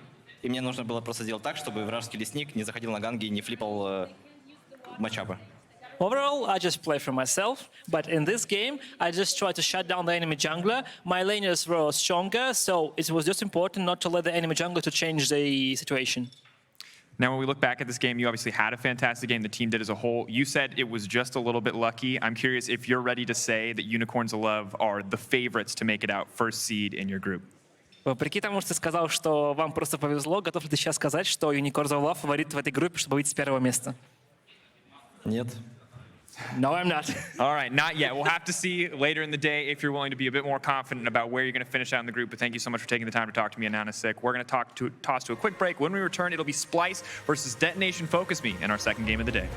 Speaker 5: И мне нужно было просто сделать так, чтобы вражеский лесник не заходил на ганги и не флипал матчапы.
Speaker 4: Overall, I just play for myself, but in this game, I just tried to shut down the enemy jungler. My laners were stronger, so it was just important not to let the enemy jungler to change the situation.
Speaker 3: Now, when we look back at this game, you obviously had a fantastic game. The team did as a whole. You said it was just a little bit lucky. I'm curious if you're ready to say that Unicorns of Love are the favorites to make it out first seed in your group.
Speaker 4: Вопреки тому, что ты сказал, что вам просто повезло, готов ли ты сейчас сказать, что Unicorns of Love фаворит в этой группе, чтобы выйти с первого места?
Speaker 5: Нет.
Speaker 4: No, I'm not.
Speaker 3: All right, not yet. We'll have to see later in the day if you're willing to be a bit more confident about where you're going to finish out in the group. But thank you so much for taking the time to talk to me, Ananasik. We're going to toss to a quick break. When we return, it'll be Splice versus Detonation Focus Me in our second game of the day.